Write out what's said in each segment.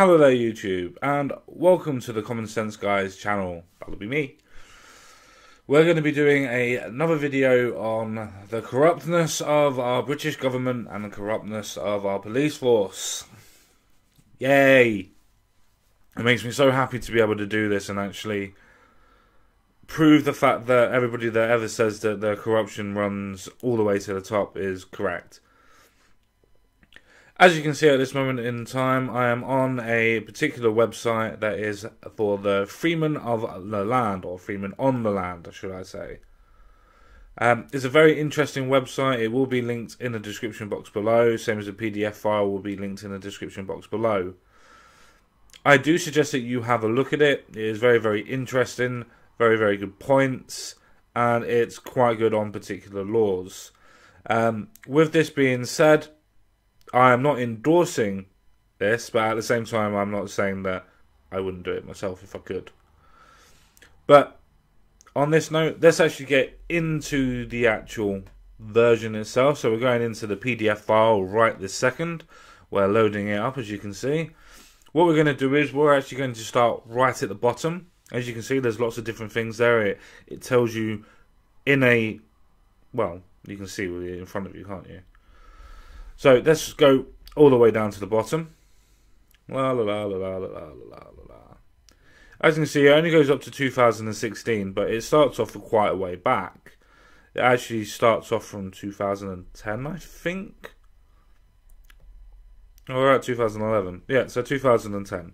Hello there YouTube, and welcome to the Common Sense Guys channel. That'll be me. We're going to be doing another video on the corruptness of our British government and the corruptness of our police force. Yay! It makes me so happy to be able to do this and actually prove the fact that everybody that ever says that the corruption runs all the way to the top is correct. As you can see at this moment in time, I am on a particular website that is for the Freemen of the Land, or Freemen on the Land, should I say. It's a very interesting website. It will be linked in the description box below, same as the PDF file will be linked in the description box below. I do suggest that you have a look at it. It is very, very interesting, very, very good points, and it's quite good on particular laws. With this being said, I am not endorsing this, but at the same time, I'm not saying that I wouldn't do it myself if I could. But on this note, let's actually get into the actual version itself. So we're going into the PDF file right this second. We're loading it up, as you can see. What we're going to do is we're actually going to start right at the bottom. As you can see, there's lots of different things there. It tells you in a, well, you can see it in front of you, can't you? So let's go all the way down to the bottom. La la la la la la la la la. As you can see, it only goes up to 2016, but it starts off for quite a way back. It actually starts off from 2010, I think. Oh, we're at 2011. Yeah, so 2010.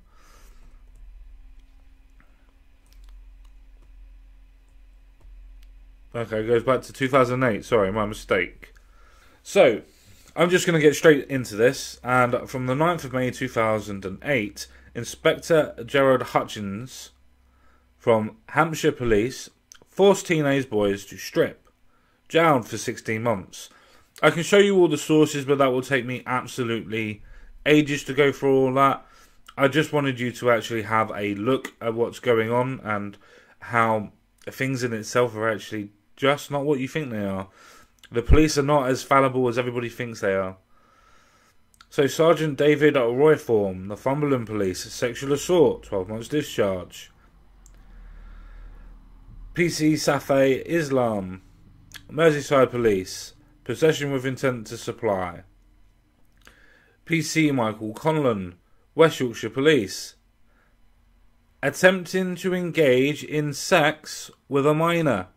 Okay, it goes back to 2008. Sorry, my mistake. So I'm just going to get straight into this, and from the 9th of May 2008, Inspector Gerald Hutchins from Hampshire Police forced teenage boys to strip, jailed for 16 months. I can show you all the sources, but that will take me absolutely ages to go through all that. I just wanted you to actually have a look at what's going on and how things in itself are actually just not what you think they are. The police are not as fallible as everybody thinks they are. So Sergeant David Royform, Northumberland Police, sexual assault, 12 months discharge. PC Safi Islam, Merseyside Police, possession with intent to supply. PC Michael Conlon, West Yorkshire Police, attempting to engage in sex with a minor.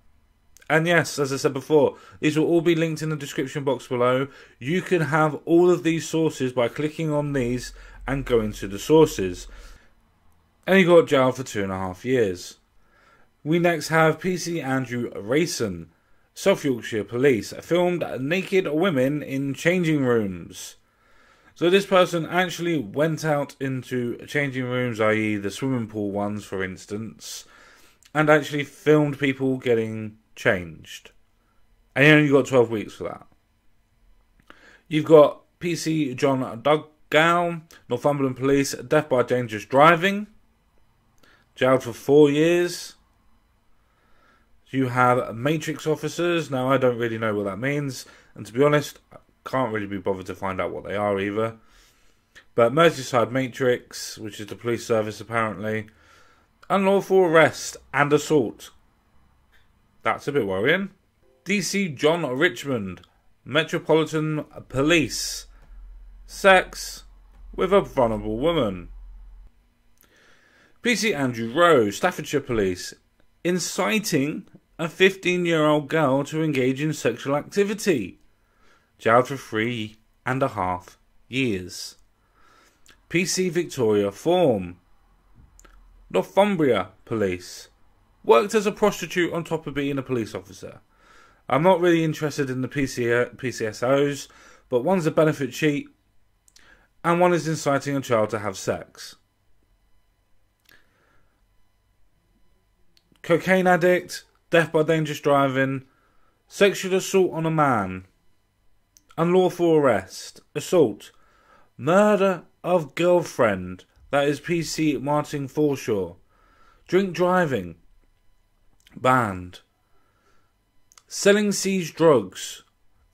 And yes, as I said before, these will all be linked in the description box below. You can have all of these sources by clicking on these and going to the sources. And he got jailed for 2.5 years. We next have PC Andrew Rayson, South Yorkshire Police, filmed naked women in changing rooms. So this person actually went out into changing rooms, i.e. the swimming pool ones for instance, and actually filmed people getting changed. And you only got 12 weeks for that. You've got PC John Duggow, Northumberland Police, death by dangerous driving, jailed for 4 years. You have Matrix officers. Now I don't really know what that means, and to be honest, I can't really be bothered to find out what they are either. But Merseyside Matrix, which is the police service apparently, unlawful arrest and assault. That's a bit worrying. DC John Richmond, Metropolitan Police, sex with a vulnerable woman. PC Andrew Rowe, Staffordshire Police, inciting a 15-year-old girl to engage in sexual activity, jailed for 3.5 years. PC Victoria Form, Northumbria Police, worked as a prostitute on top of being a police officer. I'm not really interested in the PCSOs, but one's a benefit cheat and one is inciting a child to have sex. Cocaine addict, death by dangerous driving, sexual assault on a man, unlawful arrest, assault, murder of girlfriend, that is PC Martin Forshaw, drink driving, banned, selling seized drugs,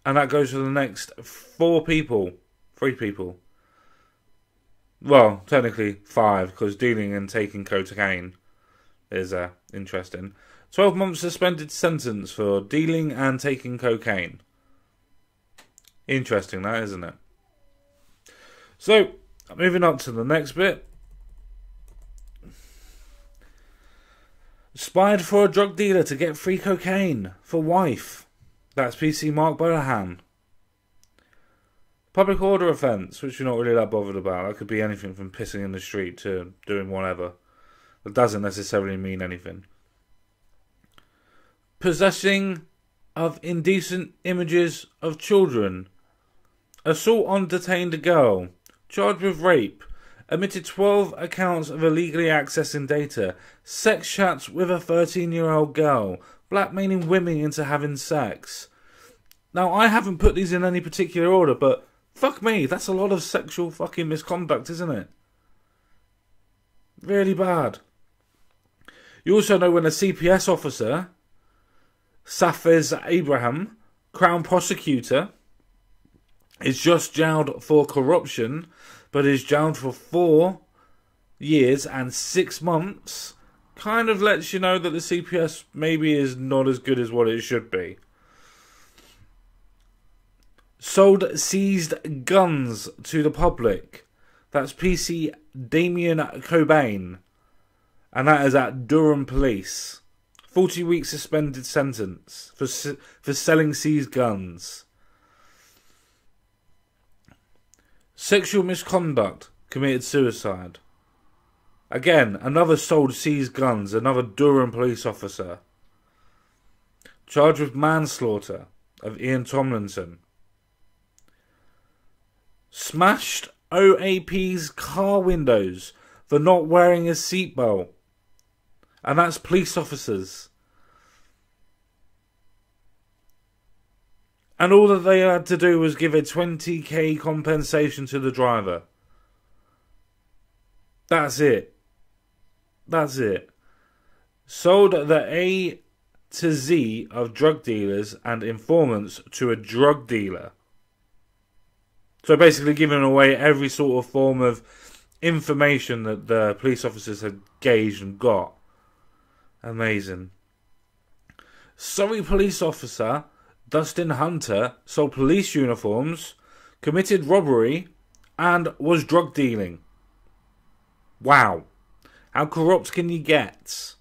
and that goes for the next 3 people. Well, technically 5, because dealing and taking cocaine is interesting. 12 months suspended sentence for dealing and taking cocaine. Interesting, that, isn't it? So, moving on to the next bit. Spied for a drug dealer to get free cocaine for wife. That's PC Mark Bonahan. Public order offence, which you're not really that bothered about. That could be anything from pissing in the street to doing whatever. That doesn't necessarily mean anything. Possessing of indecent images of children. Assault on detained girl. Charged with rape. Admitted 12 accounts of illegally accessing data. Sex chats with a 13-year-old girl. Blackmailing women into having sex. Now, I haven't put these in any particular order, but fuck me, that's a lot of sexual fucking misconduct, isn't it? Really bad. You also know when a CPS officer, Safiz Abraham, Crown prosecutor, is just jailed for corruption, but is jailed for 4 years and 6 months, kind of lets you know that the CPS maybe is not as good as what it should be. Sold seized guns to the public. That's PC Damien Cobain. And that is at Durham Police. 40-week suspended sentence for selling seized guns. Sexual misconduct. Committed suicide. Again, another sold seized guns. Another Durham police officer. Charged with manslaughter of Ian Tomlinson. Smashed OAP's car windows for not wearing a seatbelt. And that's police officers. And all that they had to do was give a 20k compensation to the driver. That's it. That's it. Sold the A to Z of drug dealers and informants to a drug dealer. So basically giving away every sort of form of information that the police officers had gauged and got. Amazing. Surrey police officer Dustin Hunter sold police uniforms, committed robbery, and was drug dealing. Wow. How corrupt can you get?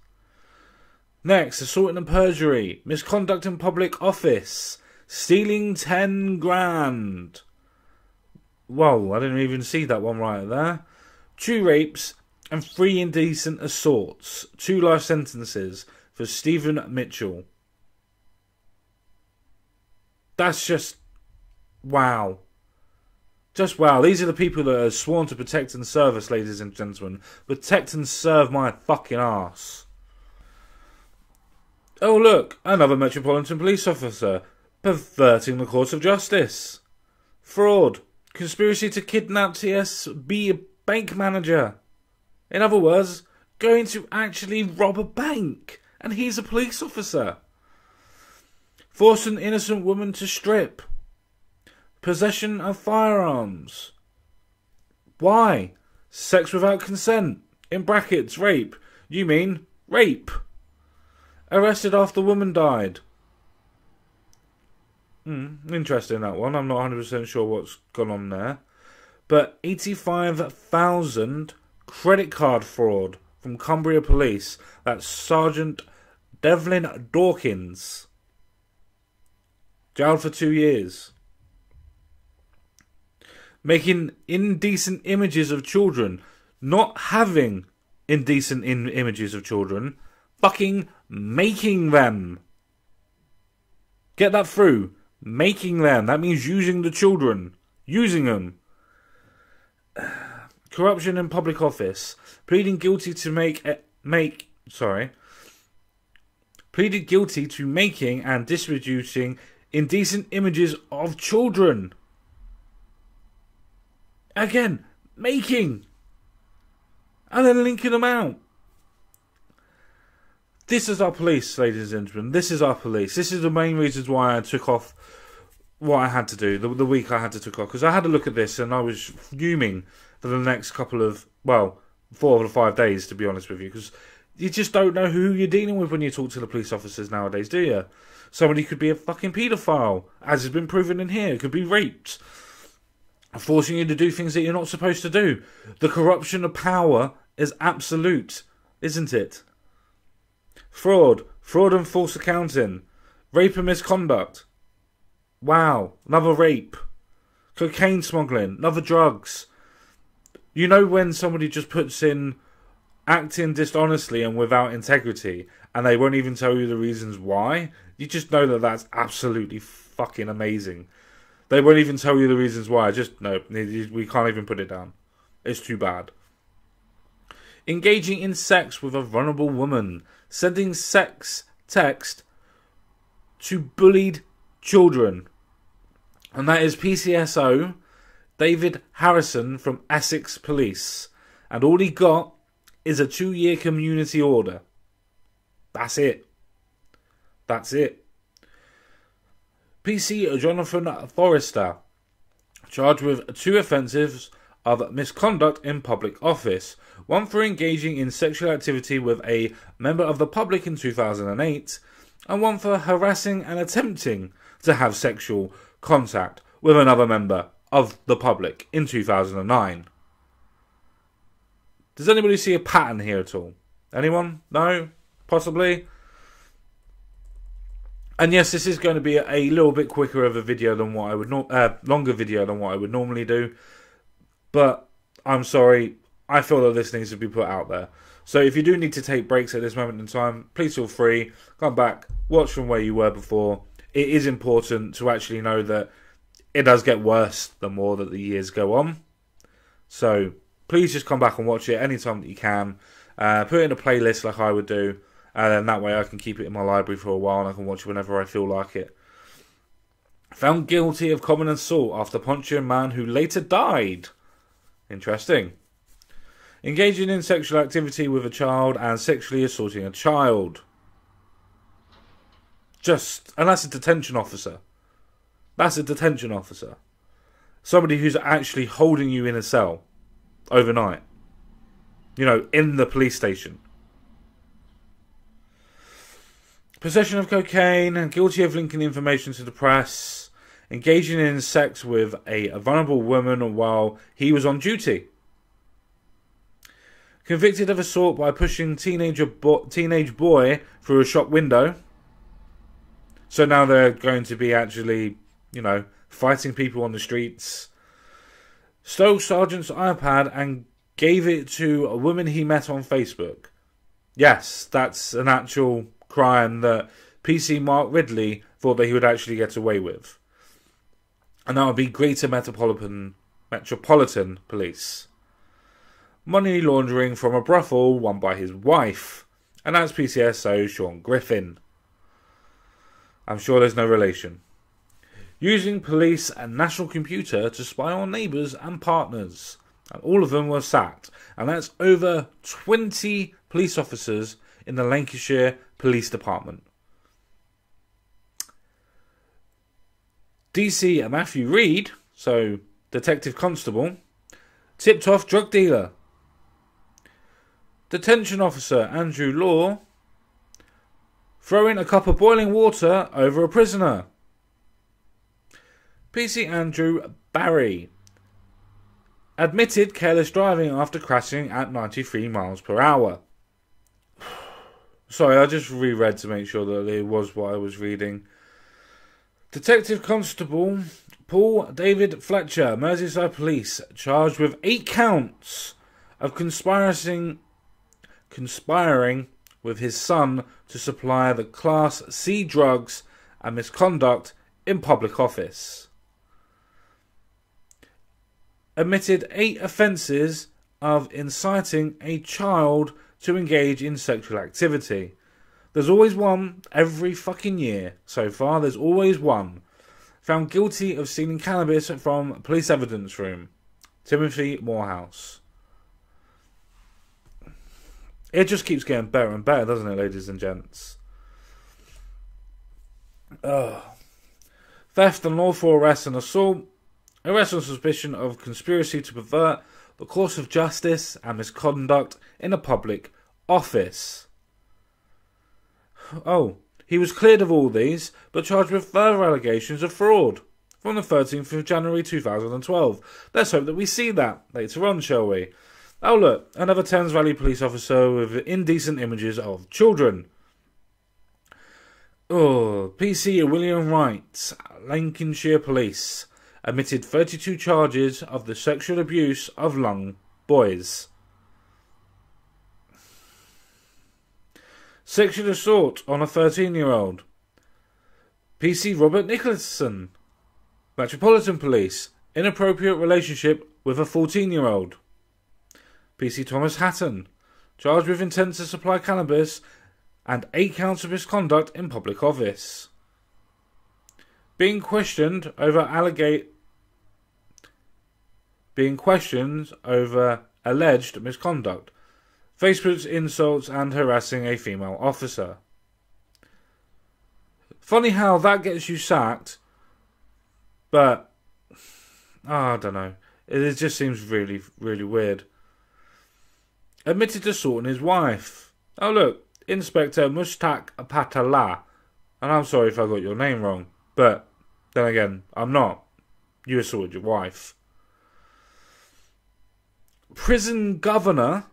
Next, assault and perjury, misconduct in public office, stealing 10 grand. Whoa, I didn't even see that one right there. 2 rapes and 3 indecent assaults. 2 life sentences for Stephen Mitchell. That's just... wow. Just wow. These are the people that are sworn to protect and serve us, ladies and gentlemen. Protect and serve my fucking arse. Oh look, another Metropolitan Police officer. Perverting the course of justice. Fraud. Conspiracy to kidnap TSB bank manager. In other words, going to actually rob a bank. And he's a police officer. Force an innocent woman to strip. Possession of firearms. Why? Sex without consent. In brackets, rape. You mean rape. Arrested after woman died. Interesting, that one. I'm not 100% sure what's gone on there. But 85,000 credit card fraud from Cumbria Police. That's Sergeant Devlin Dawkins. Jailed for 2 years. Making indecent images of children. Not having indecent images of children. Fucking making them. Get that through. Making them. That means using the children. Using them. Corruption in public office. Pleading guilty to pleaded guilty to making and distributing indecent images of children. Again, making. And then linking them out. This is our police, ladies and gentlemen. This is our police. This is the main reasons why I took off what I had to do, the week I had to took off, because I had a look at this and I was fuming for the next couple of, 4 or 5 days, to be honest with you, because you just don't know who you're dealing with when you talk to the police officers nowadays, do you? Somebody could be a fucking paedophile, as has been proven in here, could be raped, forcing you to do things that you're not supposed to do. The corruption of power is absolute, isn't it? Fraud and false accounting, rape and misconduct. Wow, another rape. Cocaine smuggling, another drugs. You know when somebody just puts in acting dishonestly and without integrity, and they won't even tell you the reasons why? You just know that that's absolutely fucking amazing. They won't even tell you the reasons why. Just, no, we can't even put it down. It's too bad. Engaging in sex with a vulnerable woman. Sending sex text to bullied children. And that is PCSO David Harrison from Essex Police. And all he got is a 2-year community order. That's it. That's it. PC Jonathan Forrester, charged with 2 offences of misconduct in public office. One for engaging in sexual activity with a member of the public in 2008, and one for harassing and attempting to have sexual contact with another member of the public in 2009. Does anybody see a pattern here at all? Anyone? No? Possibly? And yes, this is going to be a little bit quicker of a video than what I would longer video than what I would normally do. But I'm sorry, I feel that this needs to be put out there. So if you do need to take breaks at this moment in time, please feel free. Come back, watch from where you were before. It is important to actually know that it does get worse the more that the years go on. So please just come back and watch it anytime that you can. Put it in a playlist like I would do. And then that way I can keep it in my library for a while and I can watch it whenever I feel like it. Found guilty of common assault after punching a man who later died. Interesting. Engaging in sexual activity with a child and sexually assaulting a child. And that's a detention officer. That's a detention officer. Somebody who's actually holding you in a cell overnight. You know, in the police station. Possession of cocaine, guilty of linking information to the press, engaging in sex with a vulnerable woman while he was on duty. Convicted of assault by pushing teenage boy through a shop window. So now they're going to be actually, you know, fighting people on the streets. Stole sergeant's iPad and gave it to a woman he met on Facebook. Yes, that's an actual crime that PC Mark Ridley thought that he would actually get away with. And that would be Greater Metropolitan Police. Money laundering from a brothel won by his wife. And that's PCSO Sean Griffin. I'm sure there's no relation. Using police and national computer to spy on neighbours and partners. And all of them were sacked. And that's over 20 police officers in the Lancashire Police Department. DC Matthew Reed, so Detective Constable, tipped off drug dealer. Detention officer Andrew Law, throwing a cup of boiling water over a prisoner. PC Andrew Barry, admitted careless driving after crashing at 93 miles per hour. Sorry, I just reread to make sure that it was what I was reading. Detective Constable Paul David Fletcher, Merseyside Police, charged with 8 counts of conspiring with his son to supply the Class C drugs and misconduct in public office. Admitted 8 offences of inciting a child to engage in sexual activity. There's always one every fucking year. So far, there's always one. Found guilty of stealing cannabis from police evidence room. Timothy Morehouse. It just keeps getting better and better, doesn't it, ladies and gents? theft, unlawful arrest and assault, arrest on suspicion of conspiracy to pervert the course of justice and misconduct in a public office. Oh, he was cleared of all these, but charged with further allegations of fraud from the 13th of January 2012. Let's hope that we see that later on, shall we? Oh look, another Thames Valley police officer with indecent images of children. Oh, PC William Wright, Lincolnshire Police, admitted 32 charges of the sexual abuse of young boys. Sexual assault on a 13-year-old. PC Robert Nicholson, Metropolitan Police, inappropriate relationship with a 14-year-old. PC Thomas Hatton, charged with intent to supply cannabis and 8 counts of misconduct in public office. Being questioned over alleged misconduct, Facebook's insults and harassing a female officer. Funny how that gets you sacked, but I don't know. It just seems really, really weird. Admitted to assaulting his wife. Oh look, Inspector Mushtaq Patala. And I'm sorry if I got your name wrong, but then again, I'm not. You assaulted your wife. Prison Governor,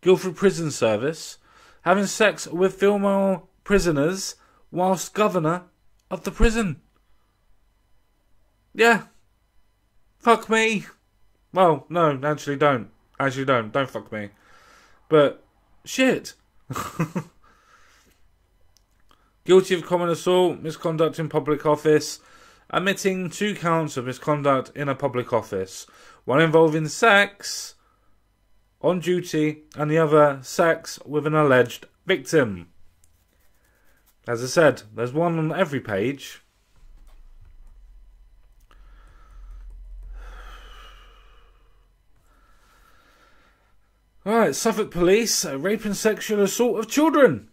Guildford Prison Service, having sex with female prisoners whilst governor of the prison. Yeah. Fuck me. Well, no, actually don't. Don't fuck me. But, shit. Guilty of common assault, misconduct in public office, admitting 2 counts of misconduct in a public office. One involving sex on duty and the other sex with an alleged victim. As I said, there's one on every page. Alright, Suffolk Police, rape and sexual assault of children.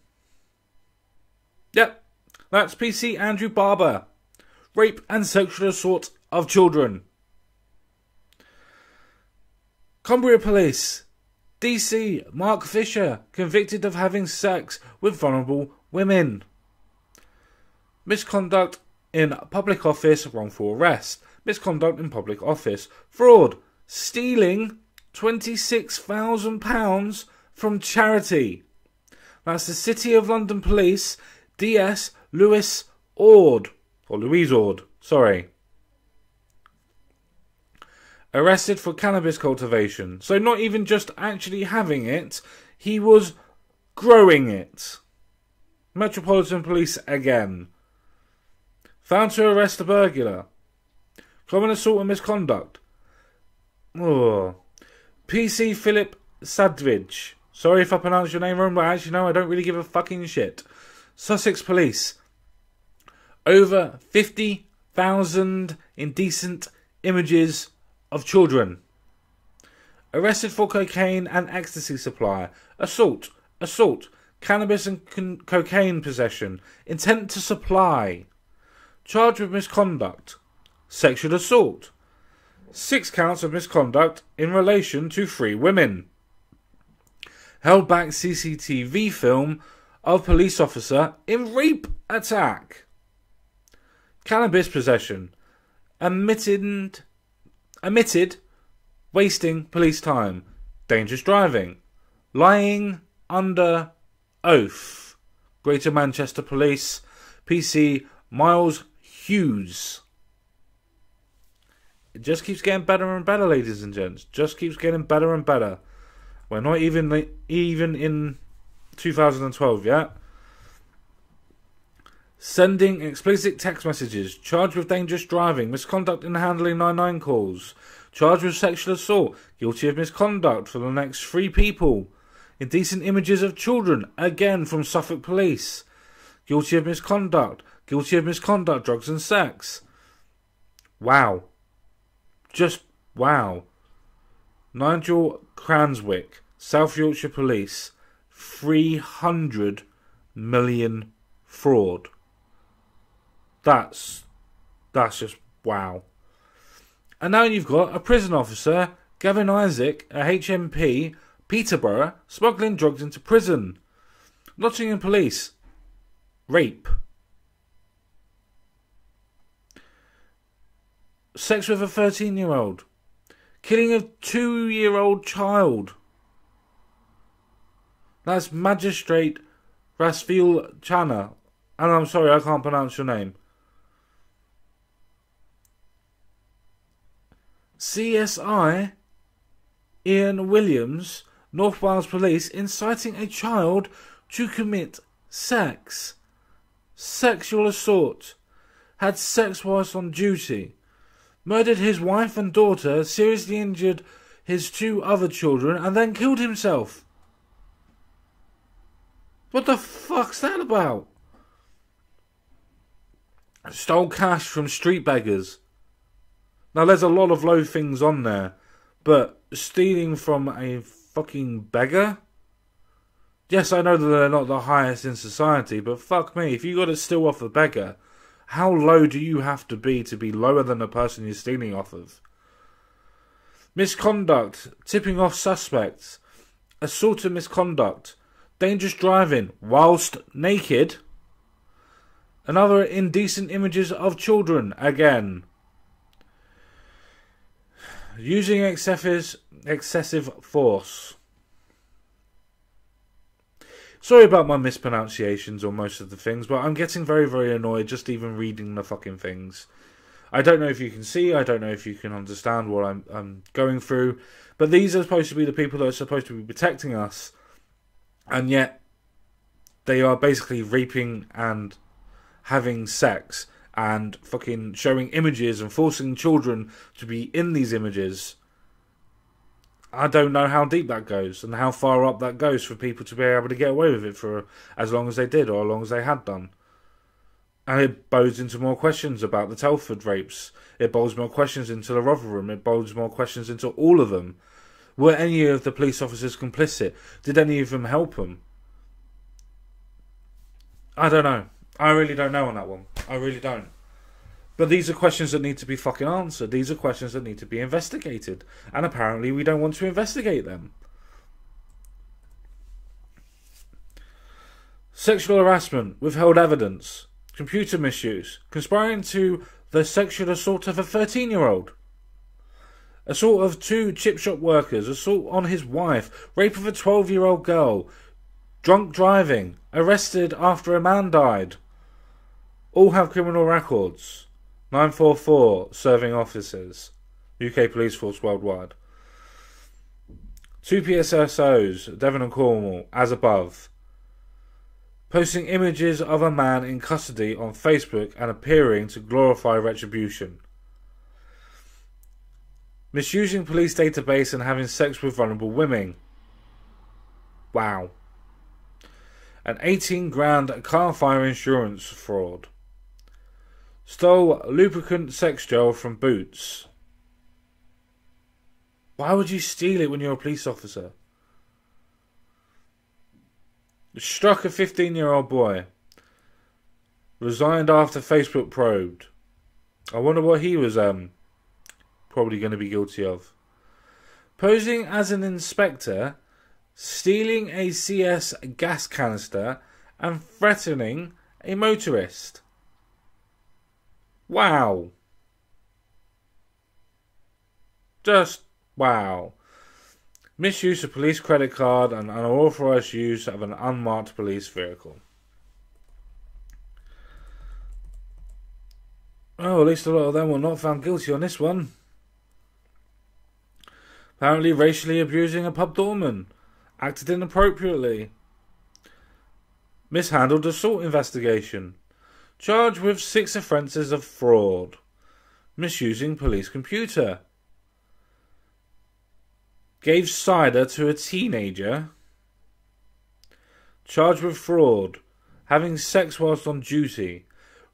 Yep, that's PC Andrew Barber. Rape and sexual assault of children. Cumbria Police, DC, Mark Fisher, convicted of having sex with vulnerable women. Misconduct in public office, wrongful arrest. Misconduct in public office, fraud. Stealing £26,000 from charity. That's the City of London Police, DS Louise Ord. Or Louise Ord, sorry. Arrested for cannabis cultivation. So not even just actually having it, he was growing it. Metropolitan Police again. Found to arrest a burglar. Common assault and misconduct. Oh. PC Philip Sadridge. Sorry if I pronounced your name wrong, but actually no, I don't really give a fucking shit. Sussex Police. Over 50,000 indecent images of children. Arrested for cocaine and ecstasy supply. Assault. Cannabis and cocaine possession. Intent to supply. Charged with misconduct. Sexual assault. 6 counts of misconduct in relation to 3 women. Held back CCTV film of police officer in rape attack. Cannabis possession. Admitted wasting police time. Dangerous driving. Lying under oath. Greater Manchester Police. PC Miles Hughes. It just keeps getting better and better, ladies and gents. Just keeps getting better and better. We're not even in 2012 yet. Sending explicit text messages. Charged with dangerous driving. Misconduct in handling 99 calls. Charged with sexual assault. Guilty of misconduct for the next 3 people. Indecent images of children. Again from Suffolk Police. Guilty of misconduct. Guilty of misconduct, drugs and sex. Wow. Just wow. Nigel Cranswick, South Yorkshire Police. 300 million fraud. That's just wow. And now you've got a prison officer, Gavin Isaac, a HMP, Peterborough, smuggling drugs into prison. Nottingham Police. Rape. Sex with a 13-year-old. Killing a 2-year-old child. That's Magistrate Rasfil Chana. And I'm sorry, I can't pronounce your name. CSI Ian Williams, North Wales Police, inciting a child to commit sex. Sexual assault. Had sex whilst on duty. Murdered his wife and daughter, seriously injured his 2 other children, and then killed himself. What the fuck's that about? Stole cash from street beggars. Now, there's a lot of low things on there, but stealing from a fucking beggar? Yes, I know that they're not the highest in society, but fuck me, if you got to steal off a beggar, how low do you have to be lower than the person you're stealing off of? Misconduct, tipping off suspects, assault and misconduct, dangerous driving whilst naked, and other indecent images of children again. Using excessive force. Sorry about my mispronunciations on most of the things, but I'm getting very, very annoyed just even reading the fucking things. I don't know if you can see, I don't know if you can understand what I'm going through, but these are supposed to be the people that are supposed to be protecting us, and yet they are basically raping and having sex and fucking showing images and forcing children to be in these images. I don't know how deep that goes and how far up that goes for people to be able to get away with it for as long as they did or as long as they had done. And it bodes into more questions about the Telford rapes. It bodes more questions into the Rotherham. It bodes more questions into all of them. Were any of the police officers complicit? Did any of them help them? I don't know. I really don't know on that one. I really don't. But these are questions that need to be fucking answered. These are questions that need to be investigated. And apparently we don't want to investigate them. Sexual harassment, withheld evidence, computer misuse, conspiring to the sexual assault of a 13-year-old. Assault of 2 chip shop workers, assault on his wife, rape of a 12-year-old girl, drunk driving, arrested after a man died. All have criminal records. 944 serving officers. UK Police Force worldwide. 2 PSSOs, Devon and Cornwall, as above. Posting images of a man in custody on Facebook and appearing to glorify retribution. Misusing police database and having sex with vulnerable women. Wow. An 18 grand car fire insurance fraud. Stole lubricant sex gel from Boots. Why would you steal it when you're a police officer? Struck a 15-year-old boy. Resigned after Facebook probed. I wonder what he was probably going to be guilty of. Posing as an inspector, stealing a CS gas canister and threatening a motorist. Wow. Just wow. Misuse of police credit card and unauthorised use of an unmarked police vehicle. Oh, at least a lot of them were not found guilty on this one. Apparently racially abusing a pub doorman. Acted inappropriately. Mishandled assault investigation. Charged with 6 offences of fraud. Misusing police computer. Gave cider to a teenager. Charged with fraud. Having sex whilst on duty.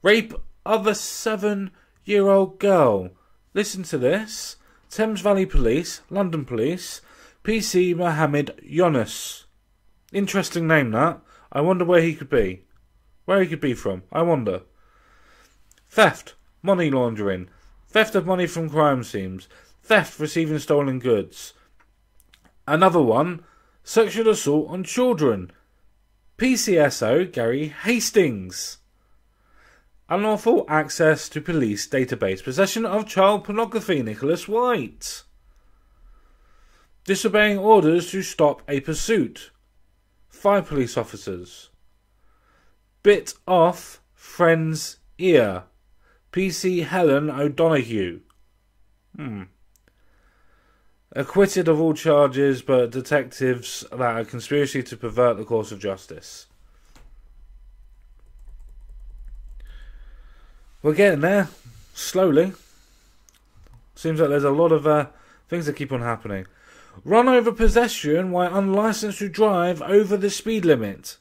Rape of a 7-year-old girl. Listen to this. Thames Valley Police, London Police, PC Mohammed Yunus. Interesting name that. I wonder where he could be. Where he could be from, I wonder. theft, money laundering, theft of money from crime scenes, theft receiving stolen goods. Another one, sexual assault on children. PCSO Gary Hastings. Unlawful access to police database. Possession of child pornography. Nicholas White. Disobeying orders to stop a pursuit. 5 police officers. Bit off friend's ear. PC Helen O'Donoghue. Acquitted of all charges, but detectives that are conspiracy to pervert the course of justice. We're getting there, slowly. Seems like there's a lot of things that keep on happening. Run over pedestrian while unlicensed to drive over the speed limit.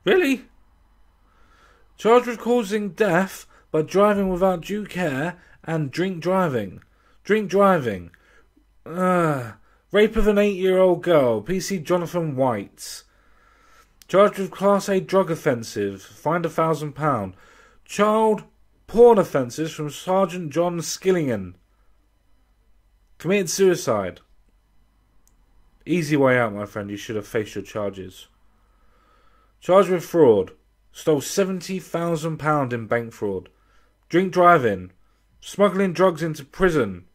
Really? Charged with causing death by driving without due care and drink driving. Drink driving. Rape of an 8-year-old girl. PC Jonathan White. Charged with Class A drug offensive. Fined £1,000. Child porn offences from Sergeant John Skillingen. Committed suicide. Easy way out, my friend. You should have faced your charges. Charged with fraud. Stole £70,000 in bank fraud. Drink driving. Smuggling drugs into prison.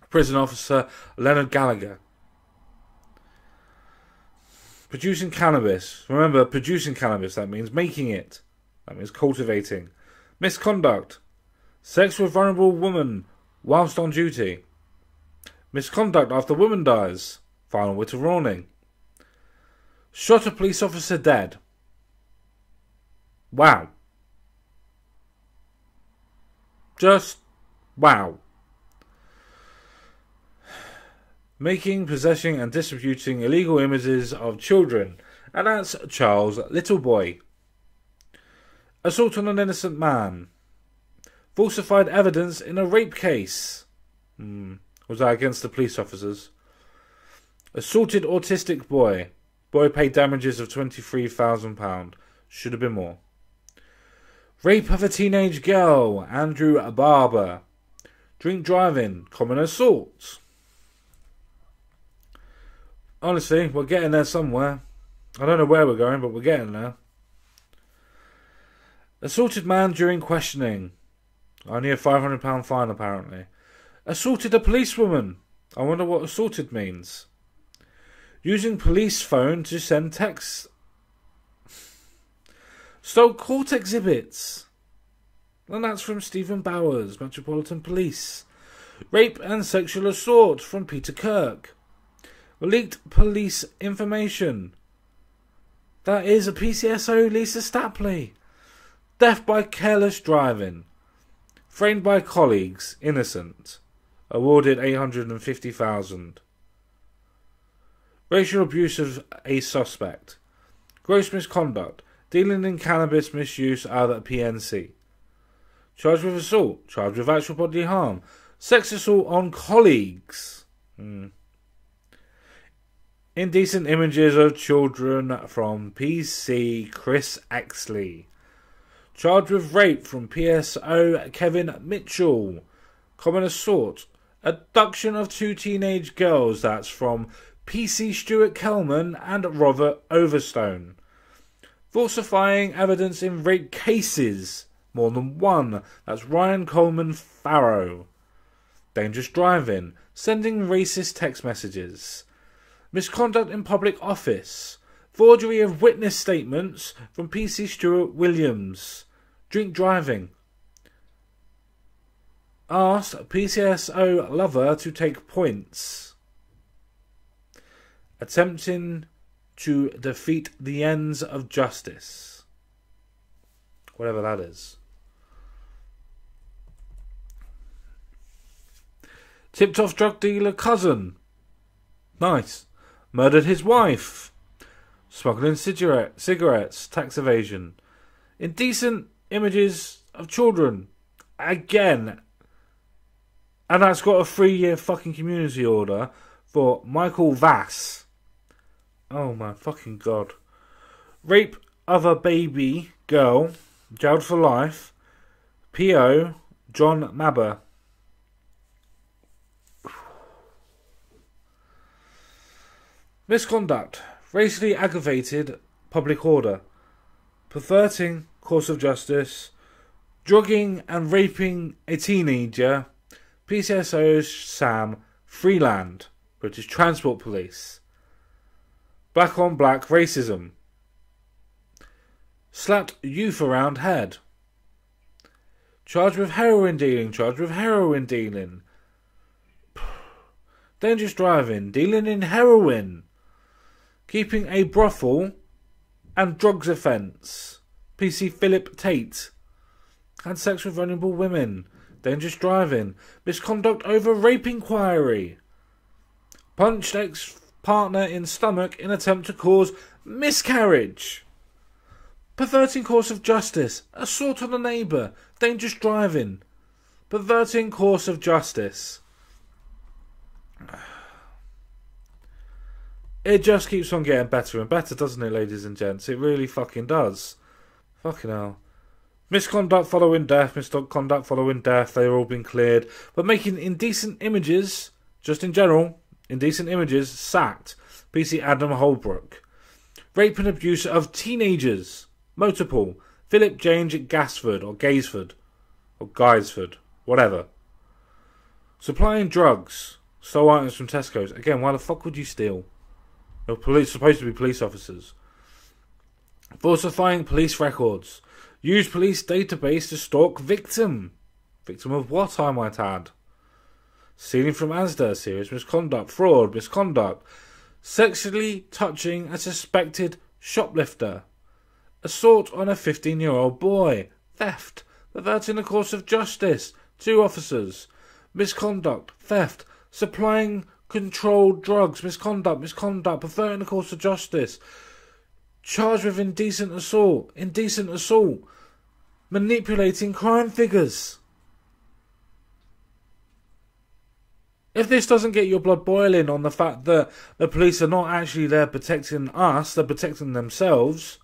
Prison officer Leonard Gallagher. Producing cannabis. Remember, producing cannabis, that means making it. That means cultivating. Misconduct. Sex with vulnerable woman whilst on duty. Misconduct after woman dies. Final written warning. Shot a police officer dead. Wow. Just wow. Making, possessing and distributing illegal images of children. And that's Charles Littleboy. Assault on an innocent man. Falsified evidence in a rape case. Was that against the police officers? Assaulted autistic boy. Boy paid damages of £23,000. Should have been more. Rape of a teenage girl. Andrew Barber. Drink driving. Common assault. Honestly, we're getting there somewhere. I don't know where we're going, but we're getting there. Assaulted man during questioning. Only a £500 fine, apparently. Assaulted a policewoman. I wonder what assaulted means. Using police phone to send texts. Stole court exhibits. And that's from Stephen Bowers, Metropolitan Police. Rape and sexual assault from Peter Kirk. Leaked police information. That is a PCSO Lisa Stapley. Death by careless driving. Framed by colleagues. Innocent. Awarded $850,000. Racial abuse of a suspect. Gross misconduct. Dealing in cannabis misuse out at PNC. Charged with assault. Charged with actual bodily harm. Sex assault on colleagues. Indecent images of children from PC Chris Exley. Charged with rape from PSO Kevin Mitchell. Common assault. Abduction of 2 teenage girls. That's from PC Stuart Kelman and Robert Overstone. Falsifying evidence in rape cases. More than one. That's Ryan Coleman Farrow. Dangerous driving. Sending racist text messages. Misconduct in public office. Forgery of witness statements from PC Stuart Williams. Drink driving. Asked PCSO lover to take points. Attempting to defeat the ends of justice. Whatever that is. Tipped off drug dealer cousin. Nice. Murdered his wife. Smuggling cigarettes. Tax evasion. Indecent images of children. Again. And that's got a 3-year fucking community order for Michael Vass. Oh my fucking god. Rape of a baby girl. jailed for life. P.O. John Mabber. Misconduct. Racially aggravated public order. Perverting course of justice. Drugging and raping a teenager. PCSO Sam Freeland. British Transport Police. Black on black racism. Slapped youth around head. Charged with heroin dealing. Dangerous driving. Dealing in heroin. Keeping a brothel and drugs offence. PC Philip Tate. Had sex with vulnerable women. Dangerous driving. Misconduct over rape inquiry. Punched ex-partner in stomach in attempt to cause miscarriage. Perverting course of justice. Assault on a neighbour. Dangerous driving. Perverting course of justice. It just keeps on getting better and better, doesn't it, ladies and gents? It really fucking does. Fucking hell. Misconduct following death, they've all been cleared. But making indecent images, just in general, indecent images, sacked. PC Adam Holbrook. Rape and abuse of teenagers. Motorpool. Philip James Gaisford, or Guysford, whatever. Supplying drugs. Stole items from Tesco's. Again, why the fuck would you steal? They're supposed to be police officers. Falsifying police records. Use police database to stalk victim. Victim of what, I might add? Stealing from Asda. Serious misconduct. Fraud. Misconduct. Sexually touching a suspected shoplifter. Assault on a 15-year-old boy. Theft. Perverting the course of justice. 2 officers. Misconduct. Theft. Supplying controlled drugs. Misconduct. Perverting the course of justice. Charged with indecent assault. Manipulating crime figures. If this doesn't get your blood boiling on the fact that the police are not actually there protecting us, they're protecting themselves,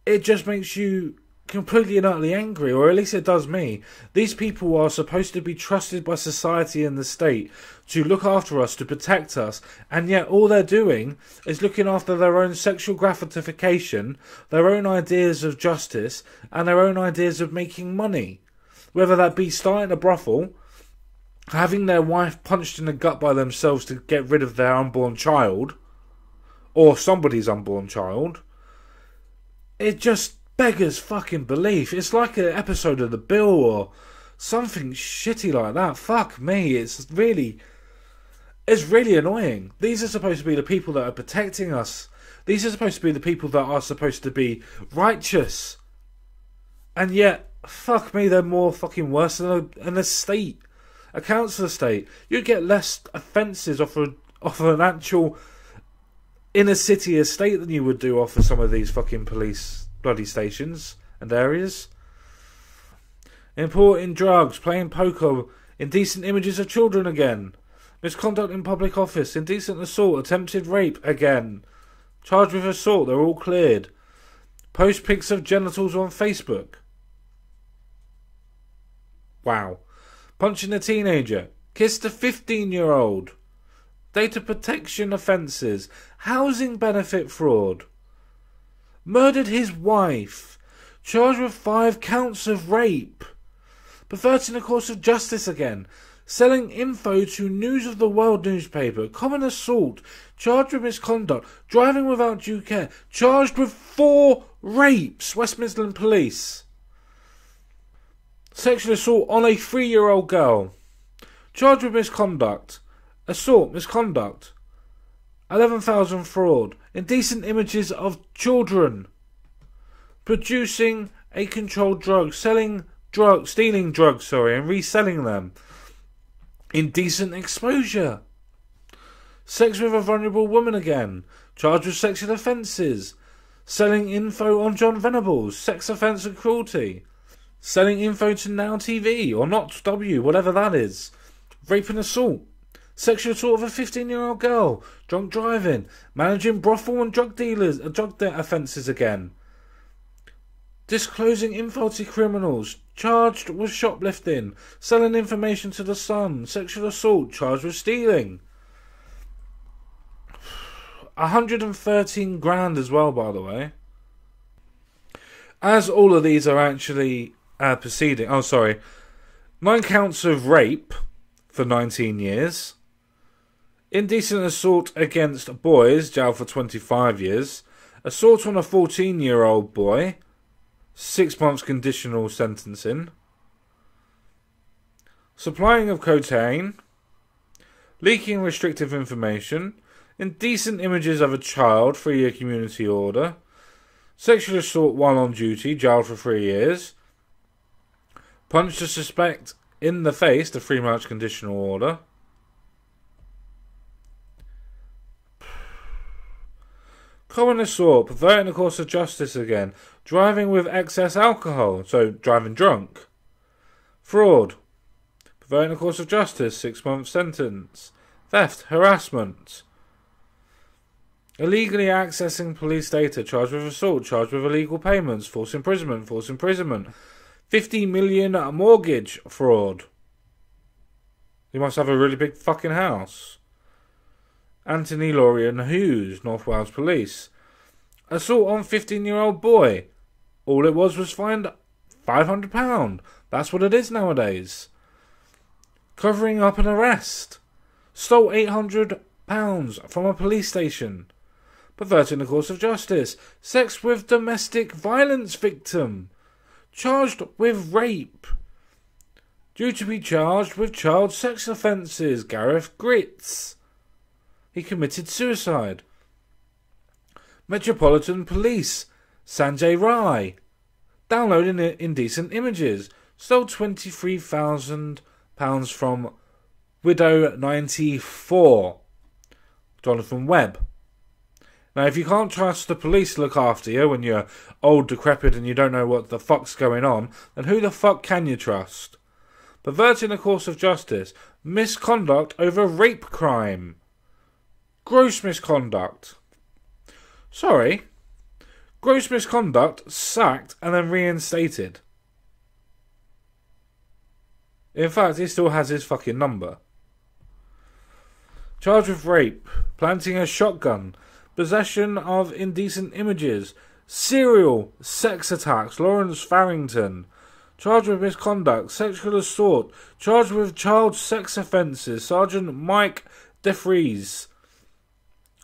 it just makes you completely and utterly angry, or at least it does me. These people are supposed to be trusted by society and the state to look after us, to protect us, and yet all they're doing is looking after their own sexual gratification, their own ideas of justice, and their own ideas of making money. Whether that be starting a brothel, having their wife punched in the gut by themselves to get rid of their unborn child, or somebody's unborn child. It just beggars fucking belief. It's like an episode of The Bill or something shitty like that. Fuck me, it's really annoying. These are supposed to be the people that are protecting us. These are supposed to be the people that are supposed to be righteous. And yet, fuck me, they're more fucking worse than an estate. A council estate. You'd get less offences off an actual inner city estate than you would do off of some of these fucking police bloody stations and areas. Importing drugs, playing poker, indecent images of children again. Misconduct in public office, indecent assault, attempted rape again. Charged with assault, they're all cleared. Post pics of genitals on Facebook. Wow. Punching a teenager. Kissed a 15-year-old. Data protection offences. Housing benefit fraud. Murdered his wife. Charged with 5 counts of rape. Perverting the course of justice again. Selling info to News of the World newspaper. Common assault. Charged with misconduct. Driving without due care. Charged with 4 rapes. West Midlands Police. Sexual assault on a 3-year-old girl. Charged with misconduct. Assault, misconduct. 11,000 fraud. Indecent images of children. Producing a controlled drug. Stealing drugs, and reselling them. Indecent exposure. Sex with a vulnerable woman again. Charged with sexual offences. Selling info on John Venables. Sex offence and cruelty. Selling info to Now TV or Not W, whatever that is. Rape and assault. Sexual assault of a 15-year-old girl. Drunk driving. Managing brothel and drug dealers. Drug offences again. disclosing info to criminals, charged with shoplifting, selling information to the Sun, sexual assault, charged with stealing. 113 grand as well, by the way. As all of these are actually proceeding... 9 counts of rape for 19 years. Indecent assault against boys, jail for 25 years. Assault on a 14-year-old boy, 6 months conditional sentencing. Supplying of cocaine. Leaking restrictive information. Indecent images of a child, 3-year community order. Sexual assault while on duty, jailed for 3 years. Punched a suspect in the face, the 3-month conditional order. Common assault, perverting the course of justice again. Driving with excess alcohol, so driving drunk. Fraud, perverting the course of justice, 6-month sentence. Theft, harassment. Illegally accessing police data, charged with assault, charged with illegal payments, false imprisonment. 50 million mortgage fraud. You must have a really big fucking house. Anthony Lorian Hughes, North Wales Police. Assault on 15-year-old boy. All it was fined £500. That's what it is nowadays. Covering up an arrest. Stole £800 from a police station. Perverting the course of justice. Sex with domestic violence victim. Charged with rape. Due to be charged with child sex offences. Gareth Gritz. He committed suicide. Metropolitan Police. Sanjay Rai. Downloading indecent images. Stole £23,000 from Widow 94. Jonathan Webb. Now, if you can't trust the police to look after you when you're old, decrepit, and you don't know what the fuck's going on, then who the fuck can you trust? Perverting the course of justice. Misconduct over rape crime. Gross misconduct. Sorry. Gross misconduct, sacked, and then reinstated. In fact, he still has his fucking number. Charged with rape. Planting a shotgun. Possession of indecent images. Serial sex attacks. Lawrence Farrington. Charged with misconduct. Sexual assault. Charged with child sex offences. Sergeant Mike DeFries.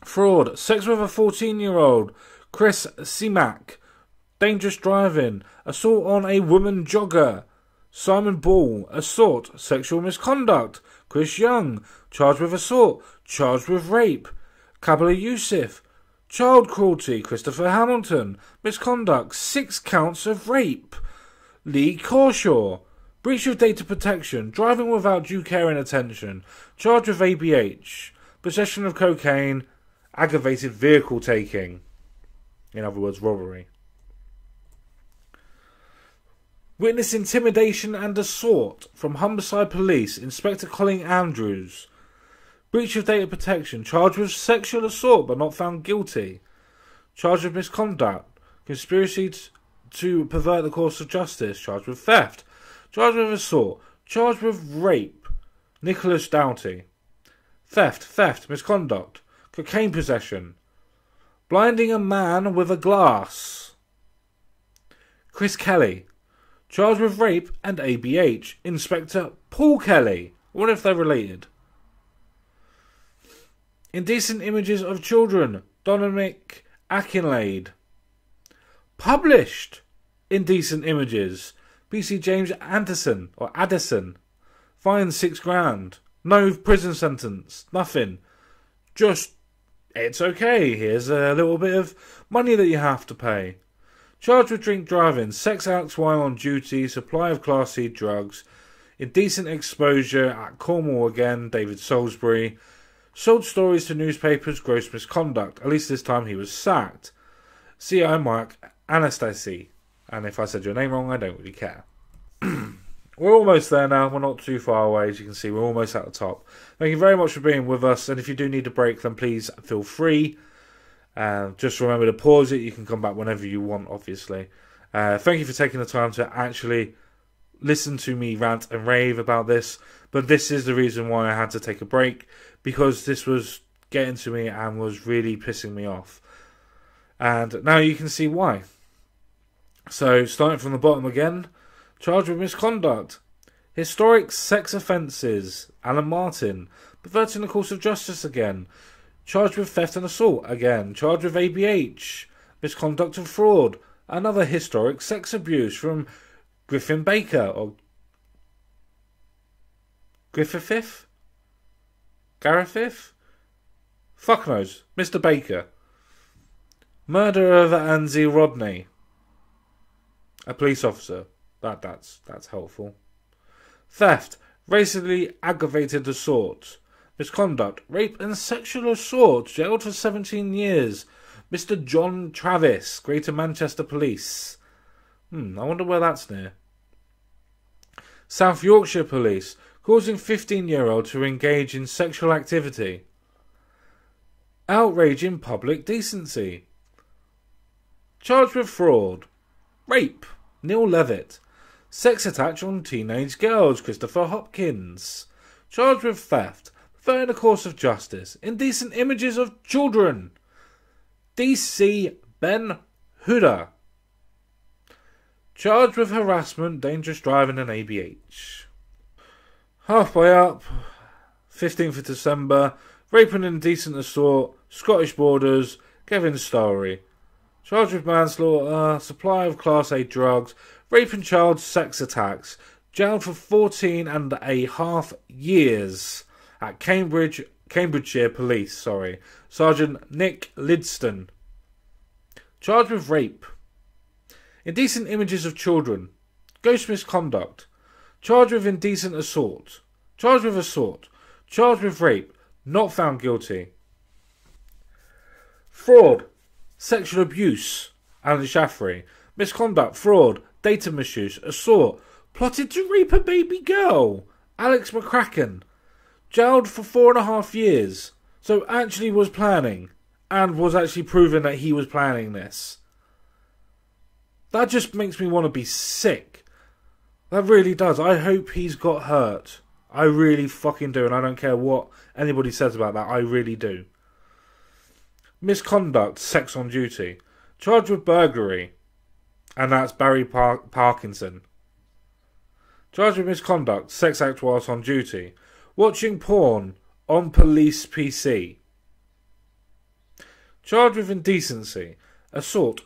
Fraud. Sex with a 14-year-old. Chris Simak. Dangerous driving. Assault on a woman jogger. Simon Ball. Assault. Sexual misconduct. Chris Young. Charged with assault. Charged with rape. Kabila Yusuf. Child cruelty. Christopher Hamilton. Misconduct. 6 counts of rape. Lee Corshaw. Breach of data protection. Driving without due care and attention. Charged with ABH. Possession of cocaine. Aggravated vehicle taking. In other words, robbery. Witness intimidation and assault from Humberside Police. Inspector Colin Andrews. Breach of data protection. Charged with sexual assault but not found guilty. Charged with misconduct. Conspiracy to pervert the course of justice. Charged with theft. Charged with assault. Charged with rape. Nicholas Doughty. Theft. Misconduct. Cocaine possession. Blinding a man with a glass. Chris Kelly. Charged with rape and ABH. Inspector Paul Kelly. I wonder if they're related. Indecent images of children. Dominic Akinlade. Published indecent images. PC James Anderson or Addison. Fined £6,000. No prison sentence. Nothing. Just, it's okay. Here's a little bit of money that you have to pay. Charged with drink driving. Sex acts while on duty. Supply of Class C drugs. Indecent exposure at Cornwall again. David Salisbury. Sold stories to newspapers. Gross misconduct. At least this time he was sacked. C.I. Mike Anastasi. And if I said your name wrong, I don't really care. We're almost there now. We're not too far away. As you can see, we're almost at the top. Thank you very much for being with us. And if you do need a break, then please feel free. Just remember to pause it. You can come back whenever you want, obviously. Thank you for taking the time to actually listen to me rant and rave about this. But this is the reason why I had to take a break, because this was getting to me and was really pissing me off. And now you can see why. So, starting from the bottom again, charged with misconduct. Historic sex offences, Alan Martin. Perverting the course of justice again. Charged with theft and assault again. Charged with ABH. Misconduct and fraud. Another historic sex abuse from Griffin Baker, or Griffith? Gareth? Fuck knows. Mr. Baker. Murder of Anzi Rodney. A police officer. That's helpful. Theft. Racially aggravated assault. Misconduct. Rape and sexual assault. Jailed for 17 years. Mr. John Travis. Greater Manchester Police. I wonder where that's near. South Yorkshire Police. Causing 15-year-old to engage in sexual activity. Outrage in public decency. Charged with fraud. Rape. Neil Levitt. Sex attack on teenage girls. Christopher Hopkins. Charged with theft. Perverting the course of justice. Indecent images of children. DC Ben Huda. Charged with harassment, dangerous driving and ABH. Halfway up, 15th of December, rape and indecent assault, Scottish Borders, Kevin Story. Charged with manslaughter, supply of Class A drugs, rape and child sex attacks, jailed for 14.5 years at Cambridgeshire Police, Sergeant Nick Lidston. Charged with rape. Indecent images of children. Gross misconduct. Charged with indecent assault. Charged with assault. Charged with rape. Not found guilty. Fraud. Sexual abuse. Alan Shaffrey. Misconduct. Fraud. Data misuse. Assault. Plotted to rape a baby girl. Alex McCracken. Jailed for 4.5 years. So actually was planning. And was actually proven that he was planning this. That just makes me want to be sick. That really does. I hope he's got hurt. I really fucking do. And I don't care what anybody says about that. I really do. Misconduct. Sex on duty. Charged with burglary. And that's Barry Parkinson. Charged with misconduct. Sex act whilst on duty. Watching porn on police PC. Charged with indecency. Assault,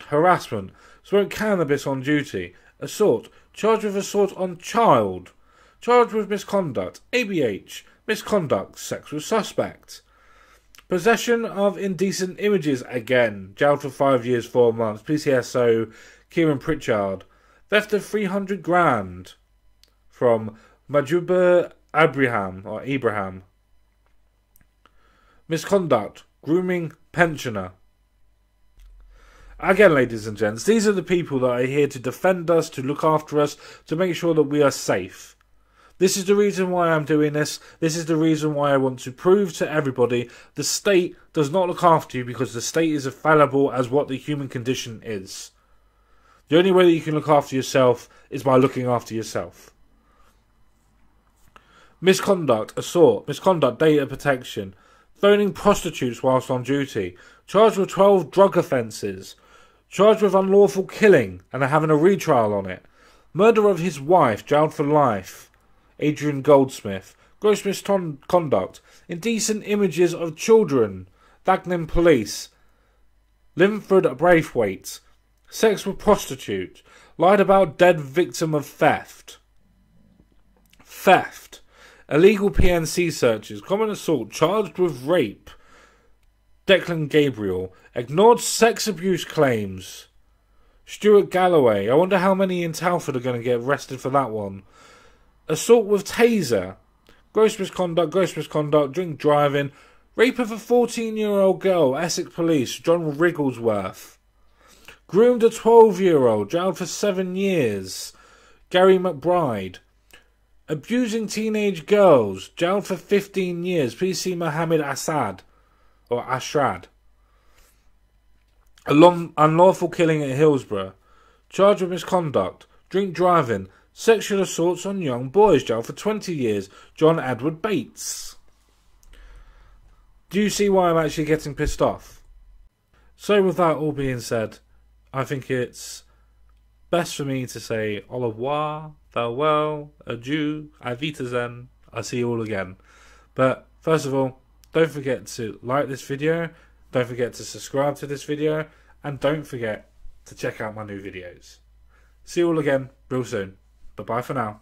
harassment, smoke cannabis on duty, assault, charged with assault on child, charged with misconduct, ABH, misconduct, sex with suspect, possession of indecent images again, jailed for 5 years, 4 months, PCSO, Kieran Pritchard, theft of 300 grand from Majuba Ibrahim, misconduct, grooming pensioner. Again, ladies and gents, these are the people that are here to defend us, to look after us, to make sure that we are safe. This is the reason why I'm doing this. This is the reason why I want to prove to everybody the state does not look after you, because the state is as fallible as what the human condition is. The only way that you can look after yourself is by looking after yourself. Misconduct, assault, misconduct, data protection, phoning prostitutes whilst on duty, charged with 12 drug offences, charged with unlawful killing and having a retrial on it, murder of his wife, jailed for life, Adrian Goldsmith, gross misconduct, indecent images of children, Dagenham Police, Linford Braithwaite, sex with prostitute, lied about dead victim of theft, illegal PNC searches, common assault, charged with rape, Declan Gabriel, ignored sex abuse claims, Stuart Galloway, I wonder how many in Telford are going to get arrested for that one, assault with taser, gross misconduct, drink driving, rape of a 14-year-old girl, Essex Police, John Wrigglesworth, groomed a 12-year-old, jailed for 7 years, Gary McBride, abusing teenage girls, jailed for 15 years, PC Mohammed Ashrad, unlawful killing at Hillsborough, Charged with misconduct, drink driving, sexual assaults on young boys, jail for 20 years, John Edward Bates. Do you see why I'm actually getting pissed off? So with that all being said, I think it's best for me to say au revoir, farewell, adieu, auf Wiedersehen, I'll see you all again. But first of all, don't forget to like this video, don't forget to subscribe to this video, and don't forget to check out my new videos. See you all again real soon. Bye bye for now.